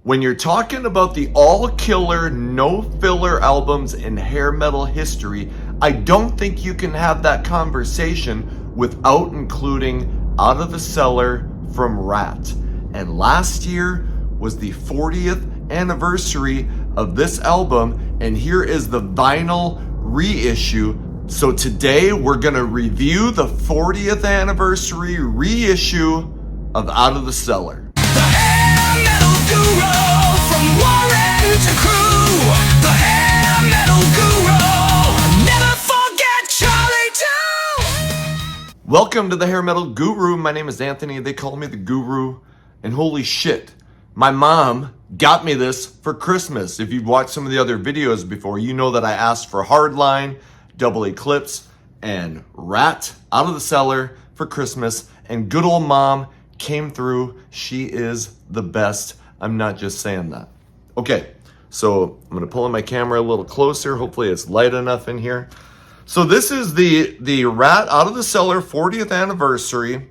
When you're talking about the all-killer, no-filler albums in hair metal history, I don't think you can have that conversation without including Out of the Cellar from Ratt. And last year was the 40th anniversary of this album, and here is the vinyl reissue. So today we're gonna review the 40th anniversary reissue of Out of the Cellar. Welcome to the Hair Metal Guru. My name is Anthony. They call me the Guru. And holy shit, my mom got me this for Christmas. If you've watched some of the other videos before, you know that I asked for Hardline, Double Eclipse, and Ratt Out of the Cellar for Christmas. And good old mom came through. She is the best. I'm not just saying that. Okay, so I'm gonna pull in my camera a little closer. Hopefully it's light enough in here. So this is the Ratt Out of the Cellar 40th anniversary.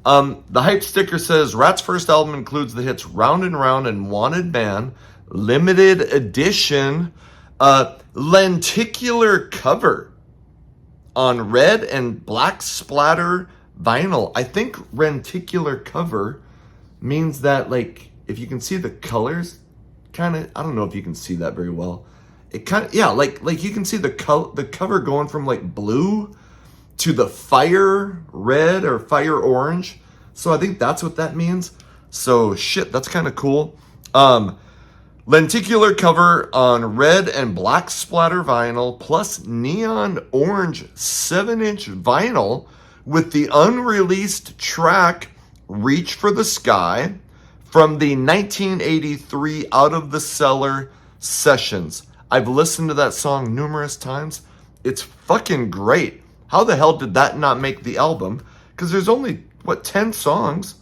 The hype sticker says, Ratt's first album includes the hits Round and Round and Wanted Man, limited edition, lenticular cover on red and black splatter vinyl. I think lenticular cover means that, like, if you can see the colors, kind of, I don't know if you can see that very well. It kind of, yeah, like you can see the cover going from like blue to the fire red or fire orange. So I think that's what that means. So shit, that's kind of cool. Lenticular cover on red and black splatter vinyl plus neon orange 7-inch vinyl with the unreleased track Reach for the Sky from the 1983 Out of the Cellar sessions. I've listened to that song numerous times. It's fucking great. How the hell did that not make the album? Because there's only, 10 songs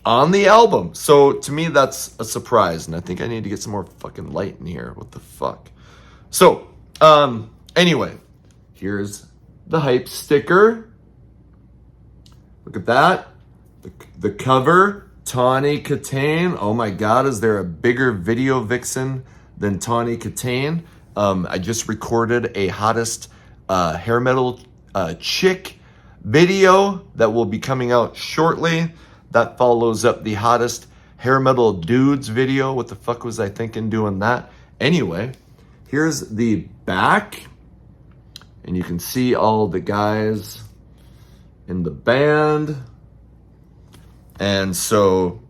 on the album. So to me, that's a surprise. And I think I need to get some more fucking light in here. What the fuck? So, anyway, here's the hype sticker. Look at that. The cover, Tawny Katane. Oh my God, is there a bigger video vixen than Tawny Katane? I just recorded a hottest hair metal chick video that will be coming out shortly. That follows up the hottest hair metal dudes video. What the fuck was I thinking doing that? Anyway, here's the back. And you can see all the guys in the band. And so,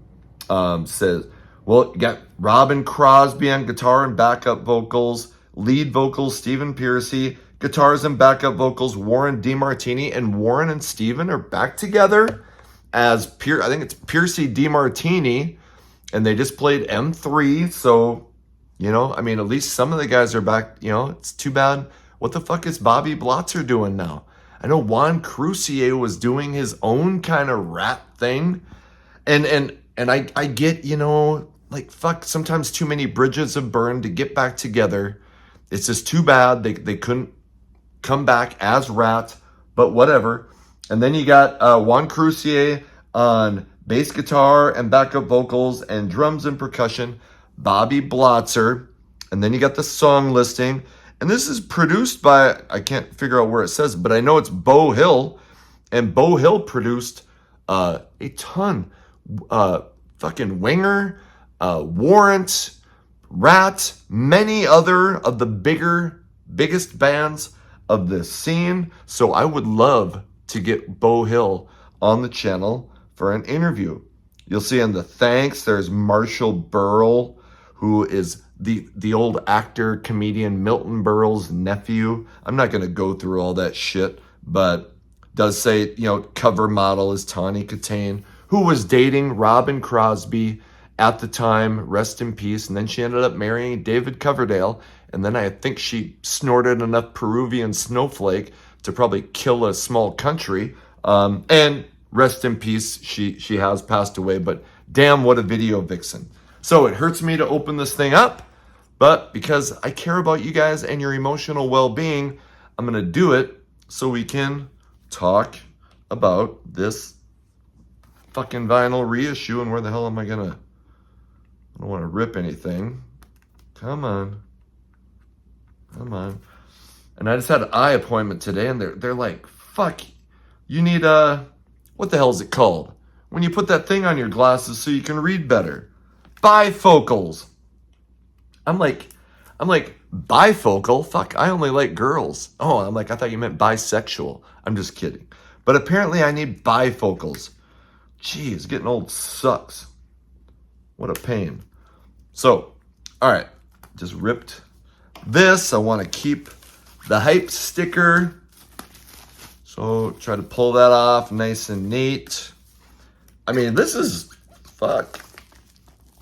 says, well, you got Robin Crosby on guitar and backup vocals, lead vocals, Stephen Piercy, guitars and backup vocals, Warren DeMartini, and Warren and Stephen are back together as I think it's Piercy DeMartini, and they just played M3, so, you know, I mean, at least some of the guys are back, you know, it's too bad. What the fuck is Bobby Blotzer doing now? I know Juan Crucier was doing his own kind of Ratt thing, and I get, you know, like, fuck, sometimes too many bridges have burned to get back together. It's just too bad they couldn't come back as Ratt, but whatever. And then you got Juan Crucier on bass guitar and backup vocals and drums and percussion, Bobby Blotzer, and then you got the song listing. And this is produced by, I can't figure out where it says, but I know it's Beau Hill, and Beau Hill produced a ton. Fucking Winger, Warrant, Ratt, many other of the biggest bands of the scene. So I would love to get Beau Hill on the channel for an interview. You'll see in the thanks, there's Marshall Burrell, who is the old actor, comedian Milton Berle's nephew. I'm not going to go through all that shit, but does say, you know, cover model is Tawny Katane, who was dating Robin Crosby at the time, rest in peace. And then she ended up marrying David Coverdale. And then I think she snorted enough Peruvian snowflake to probably kill a small country. And rest in peace, she has passed away, but damn, what a video vixen. So it hurts me to open this thing up, but because I care about you guys and your emotional well-being, I'm going to do it so we can talk about this fucking vinyl reissue. And where the hell am I going to I don't want to rip anything. Come on. Come on. And I just had an eye appointment today, and they're like, fuck, you need what the hell is it called? When you put that thing on your glasses so you can read better. Bifocals. I'm like, bifocal? Fuck, I only like girls. Oh, I'm like, I thought you meant bisexual. I'm just kidding. But apparently I need bifocals. Jeez, getting old sucks. What a pain. So, all right, just ripped this. I want to keep the hype sticker. So try to pull that off nice and neat. I mean, this is, fuck.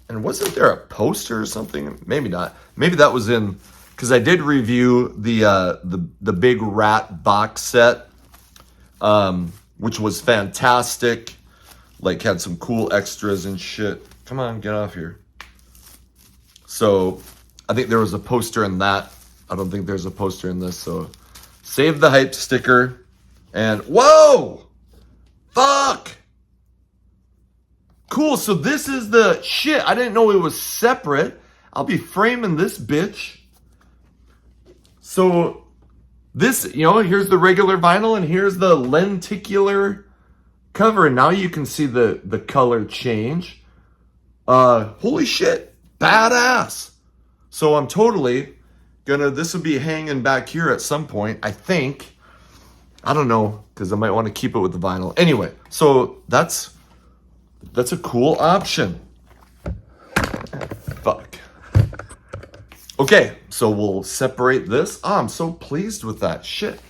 And wasn't there a poster or something? Maybe not. Maybe that was in, because I did review the big Ratt box set, which was fantastic. Like, had some cool extras and shit. Come on, get off here. So, I think there was a poster in that. I don't think there's a poster in this. So, save the hype sticker. And, whoa! Fuck! Cool, so this is the shit. I didn't know it was separate. I'll be framing this bitch. So, this, you know, here's the regular vinyl and here's the lenticular cover. And now you can see the color change. Holy shit, badass. So I'm totally gonna, this will be hanging back here at some point, I think. I don't know, because I might want to keep it with the vinyl. Anyway, so that's a cool option. Fuck. Okay, so we'll separate this. Oh, I'm so pleased with that. Shit.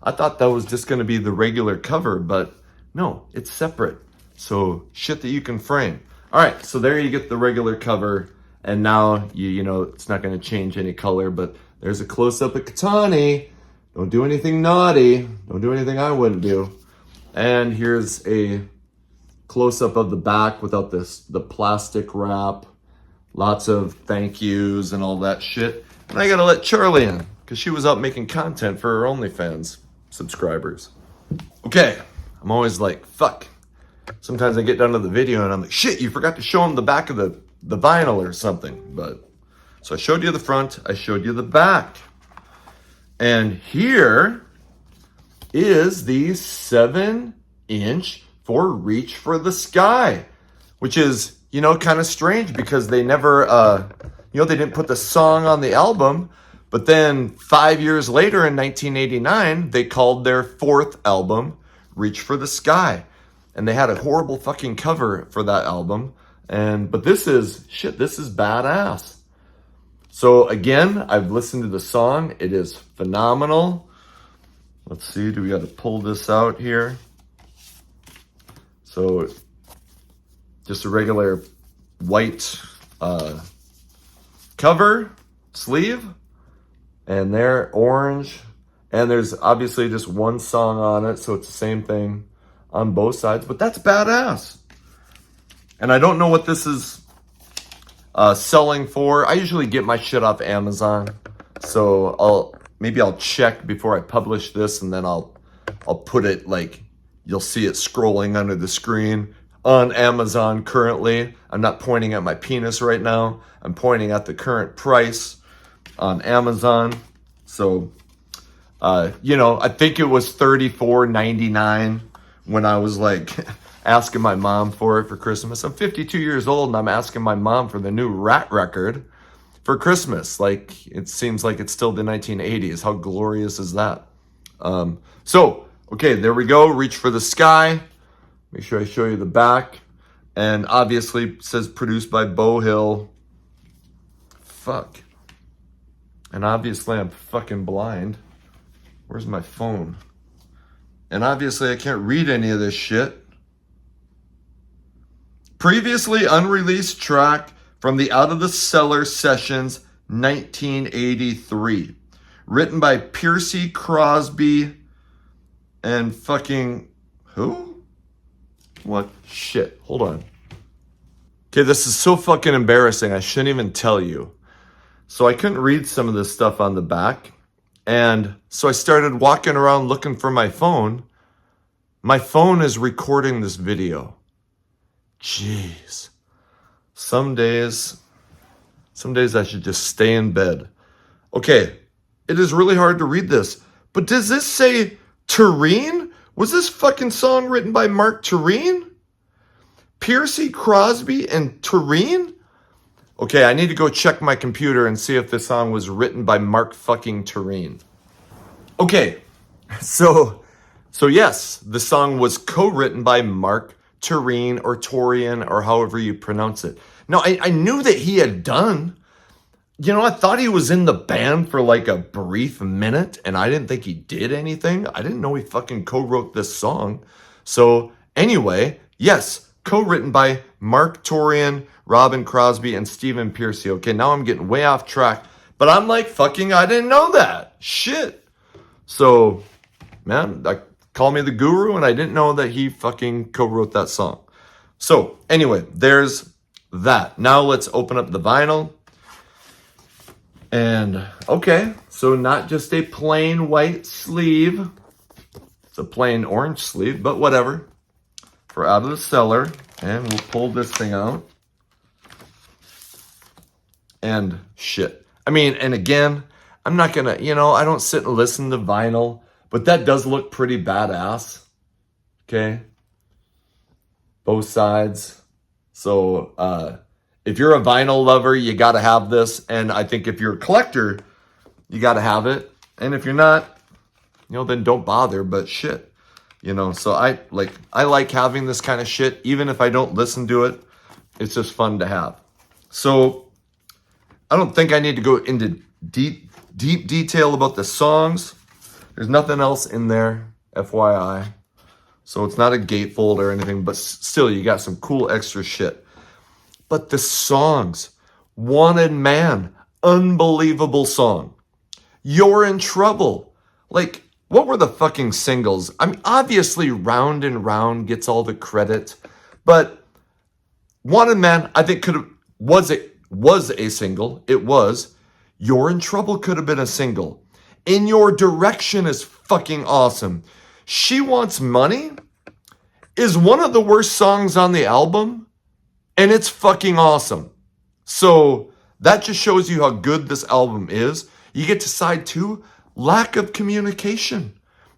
I thought that was just going to be the regular cover, but no, it's separate. So shit that you can frame. All right, so there you get the regular cover. And now, you know, it's not going to change any color, but there's a close-up of Katani. Don't do anything naughty. Don't do anything I wouldn't do. And here's a close-up of the back without the plastic wrap. Lots of thank yous and all that shit. And I gotta let Charlie in, because she was out making content for her OnlyFans subscribers. Okay, I'm always like, fuck. Sometimes I get done to the video and I'm like, shit, you forgot to show them the back of the vinyl or something. But so I showed you the front, I showed you the back. And here is the 7-inch for Reach for the Sky, which is, you know, kind of strange because they never, you know, they didn't put the song on the album. But then 5 years later in 1989, they called their 4th album Reach for the Sky. And they had a horrible fucking cover for that album. But this is, shit, this is badass. So again, I've listened to the song. It is phenomenal. Let's see, do we got to pull this out here? So just a regular white cover, sleeve, and there, orange. And there's obviously just one song on it, so it's the same thing on both sides, but that's badass. And I don't know what this is selling for. I usually get my shit off Amazon, so maybe I'll check before I publish this, and then I'll put it, like, you'll see it scrolling under the screen on Amazon currently. I'm not pointing at my penis right now. I'm pointing at the current price on Amazon. So, you know, I think it was $34.99 when I was like asking my mom for it for Christmas. I'm 52 years old and I'm asking my mom for the new Ratt record for Christmas. Like, it seems like it's still the 1980s. How glorious is that? So, okay, there we go. Reach for the Sky. Make sure I show you the back. And obviously it says produced by Beau Hill. Fuck. And obviously I'm fucking blind. Where's my phone? And obviously I can't read any of this shit. Previously unreleased track from the Out of the Cellar sessions 1983. Written by Piercy Crosby and fucking who? What? Shit. Hold on. Okay, this is so fucking embarrassing. I shouldn't even tell you. So I couldn't read some of this stuff on the back. And so I started walking around looking for my phone. My phone is recording this video. Jeez. Some days Some days I should just stay in bed. Okay, it is really hard to read this, but does this say Tureen? Was this fucking song written by Mark Tureen? Piercy, Crosby, and Tureen? Okay, I need to go check my computer and see if this song was written by Mark fucking Tureen. Okay, so yes, the song was co-written by Mark Tureen or Torian or however you pronounce it. Now, I knew that he had done, I thought he was in the band for like a brief minute and I didn't think he did anything. I didn't know he fucking co-wrote this song. So anyway, yes, co-written by Mark Torian, Robin Crosby, and Stephen Piercy. Okay, now I'm getting way off track, but I'm like, fucking, I didn't know that. Shit. So, man, call me the guru, and I didn't know that he fucking co-wrote that song. So, anyway, there's that. Now let's open up the vinyl. And, okay, so not just a plain white sleeve. It's a plain orange sleeve, but whatever. For Out of the Cellar. And we'll pull this thing out. And shit. I mean, and again, I'm not gonna, I don't sit and listen to vinyl, but that does look pretty badass. Okay. Both sides. So, if you're a vinyl lover, you gotta have this. And I think if you're a collector, you gotta have it. And if you're not, then don't bother, but shit. So I like having this kind of shit, even if I don't listen to it. It's just fun to have. So I don't think I need to go into deep detail about the songs. There's nothing else in there, FYI. So it's not a gatefold or anything, but still, you got some cool extra shit. But the songs, Wanted Man, unbelievable song. You're in Trouble. Like, what were the fucking singles? I mean, obviously Round and Round gets all the credit, but Wanted Man, I think was a single. It was. You're in Trouble could have been a single. In Your Direction is fucking awesome. She Wants Money is one of the worst songs on the album, and it's fucking awesome. So that just shows you how good this album is. You get to side 2, Lack of Communication,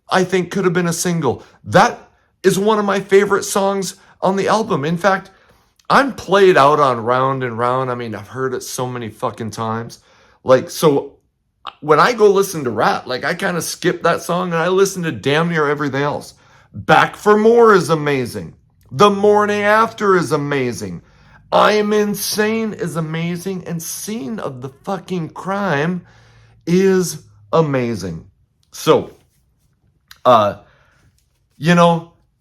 I think could have been a single. That is one of my favorite songs on the album. In fact, I'm played out on Round and Round. I mean, I've heard it so many fucking times. So when I go listen to Ratt, I kind of skip that song and I listen to damn near everything else. Back for More is amazing. The Morning After is amazing. I'm Insane is amazing. And Scene of the Fucking Crime is amazing. So,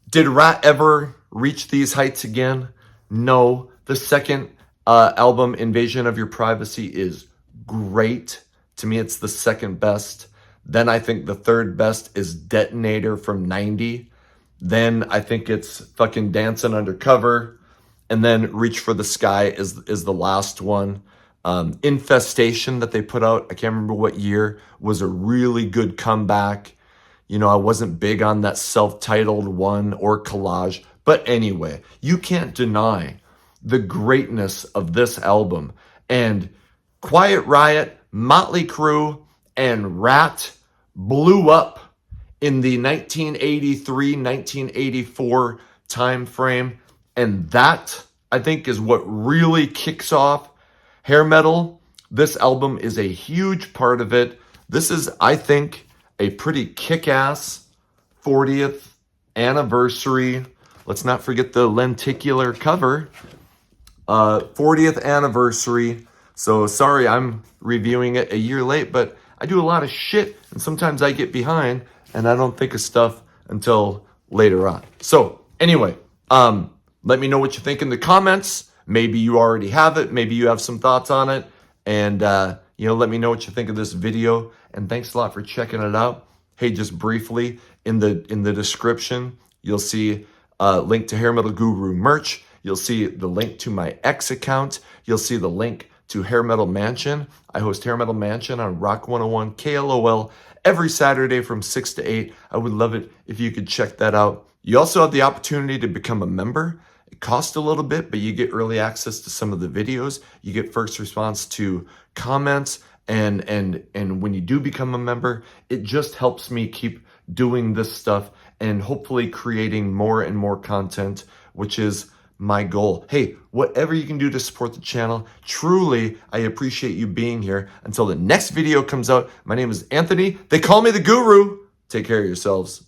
did Ratt ever reach these heights again? No. The second album, Invasion of Your Privacy, is great. To me, it's the second best. Then I think the third best is Detonator from 90. Then I think it's fucking Dancing Undercover. And then Reach for the Sky is the last one. Infestation that they put out, I can't remember what year, was a really good comeback. I wasn't big on that self-titled one or Collage. But anyway, you can't deny the greatness of this album. And Quiet Riot, Motley Crue, and Ratt blew up in the 1983-1984 time frame. And that, I think, is what really kicks off hair metal. This album is a huge part of it. This is, I think, a pretty kick-ass 40th anniversary. Let's not forget the lenticular cover. 40th anniversary. So sorry I'm reviewing it a year late, but I do a lot of shit and sometimes I get behind and I don't think of stuff until later on. So anyway, let me know what you think in the comments. Maybe you already have it. Maybe you have some thoughts on it. And, let me know what you think of this video. And thanks a lot for checking it out. Hey, just briefly, in the description, you'll see a link to Hair Metal Guru merch. You'll see the link to my X account. You'll see the link to Hair Metal Mansion. I host Hair Metal Mansion on Rock 101 KLOL every Saturday from 6 to 8. I would love it if you could check that out. You also have the opportunity to become a member. It cost a little bit, but you get early access to some of the videos. You get first response to comments, and when you do become a member, it just helps me keep doing this stuff and hopefully creating more and more content, which is my goal. Hey, whatever you can do to support the channel, truly, I appreciate you being here. Until the next video comes out, my name is Anthony. They call me the Guru. Take care of yourselves.